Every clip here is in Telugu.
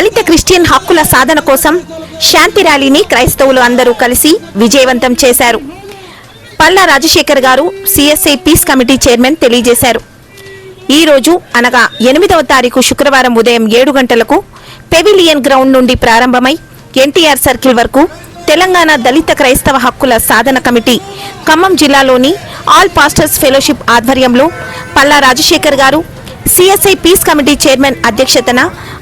దళిత క్రిస్టియన్ హక్కుల సాధన కోసం శాంతి ర్యాలీని క్రైస్తవులు అందరూ కలిసి విజయవంతం చేశారు. పల్లా రాజశేఖర్ గారు సిఎస్ఐ పీస్ కమిటీ చైర్మన్ తెలియజేశారు. ఈ రోజు అనగా 8వ తారీఖు శుక్రవారం ఉదయం 7 గంటలకు పెవిలియన్ గ్రౌండ్ నుండి ప్రారంభమై ఎన్టీఆర్ సర్కిల్ వరకు తెలంగాణ దళిత క్రైస్తవ హక్కుల సాధన కమిటీ ఖమ్మం జిల్లాలోని ఆల్ పాస్టర్స్ ఫెలోషిప్ ఆధ్వర్యంలో పల్లా రాజశేఖర్ గారు సిఎస్ఐ పీస్ కమిటీ చైర్మన్ అధ్యక్షతన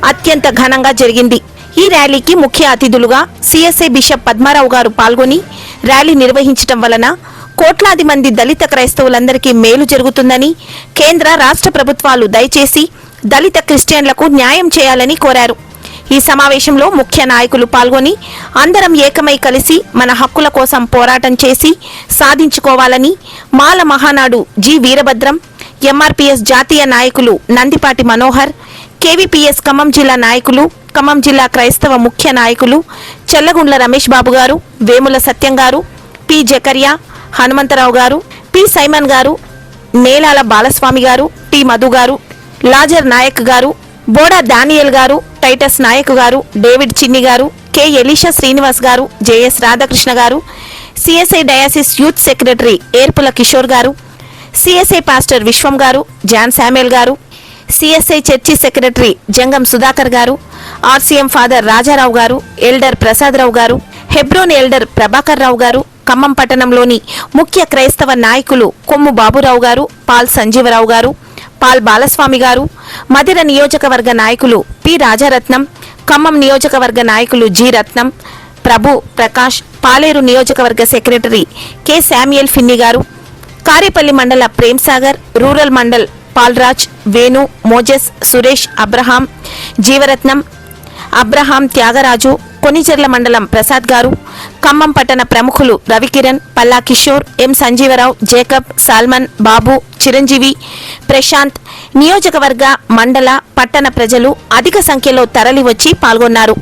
అత్యంత ఘనంగా జరిగింది. ఈ ర్యాలీకి ముఖ్య అతిథులుగా సిఎస్ఐ బిషప్ పద్మారావు గారు పాల్గొని ర్యాలీ నిర్వహించడం వలన కోట్లాది మంది దళిత క్రైస్తవులందరికీ మేలు జరుగుతుందని, కేంద్ర రాష్ట్ర ప్రభుత్వాలు దయచేసి దళిత క్రిస్టియన్లకు న్యాయం చేయాలని కోరారు. ఈ సమావేశంలో ముఖ్య నాయకులు పాల్గొని అందరం ఏకమై కలిసి మన హక్కుల కోసం పోరాటం చేసి సాధించుకోవాలని మాల మహానాడు జి వీరభద్రం, ఎంఆర్పీఎస్ జాతీయ నాయకులు నందిపాటి మనోహర్, కేవీపీఎస్ ఖమ్మం జిల్లా నాయకులు, ఖమ్మం జిల్లా క్రైస్తవ ముఖ్య నాయకులు చెల్లగుండ్ల రమేష్ బాబు గారు, వేముల సత్యం గారు, పి జకర్యా, హనుమంతరావు గారు, పి సైమన్ గారు, నేలాల బాలస్వామి గారు, టి మధు గారు, లాజర్ నాయక్ గారు, బోడా దానియల్ గారు, టైటస్ నాయక్ గారు, డేవిడ్ చిన్ని గారు, కె ఎలీషా శ్రీనివాస్ గారు, జేఎస్ రాధాకృష్ణ గారు, CSI diocese youth secretary Erpula Kishore గారు, సిఎస్ఐ పాస్టర్ విశ్వం గారు, జాన్ శామ్యుల్ గారు, సిఎస్ఐ చర్చి సెక్రటరీ జంగం సుధాకర్ గారు, ఆర్సీఎం ఫాదర్ రాజారావు గారు, ఎల్డర్ ప్రసాదరావు గారు, హెబ్రోన్ ఎల్డర్ ప్రభాకర్ రావు గారు, ఖమ్మం పట్టణంలోని ముఖ్య క్రైస్తవ నాయకులు కొమ్ము బాబురావు గారు, పాల్ సంజీవరావు గారు, పాల్ బాలస్వామి గారు, మదిర నియోజకవర్గ నాయకులు పి రాజారత్నం, ఖమ్మం నియోజకవర్గ నాయకులు జి రత్నం, ప్రభు ప్రకాష్, పాలేరు నియోజకవర్గ సెక్రటరీ కె శామ్యుయల్ ఫిన్ని గారు, కారేపల్లి మండల Premsagar, rural mandal Palraj, Venu, Moses, Suresh, Abraham, Jeevaratnam, Abraham Thyagaraju, Konicherla మండలం ప్రసాద్ గారు, ఖమ్మం పట్టణ ప్రముఖులు Ravikiran, Palla Kishore, M Sanjeevarao, Jacob, Solomon, Babu, Chiranjeevi, Prashanth, నియోజకవర్గ మండల పట్టణ ప్రజలు అధిక సంఖ్యలో తరలివచ్చి పాల్గొన్నారు.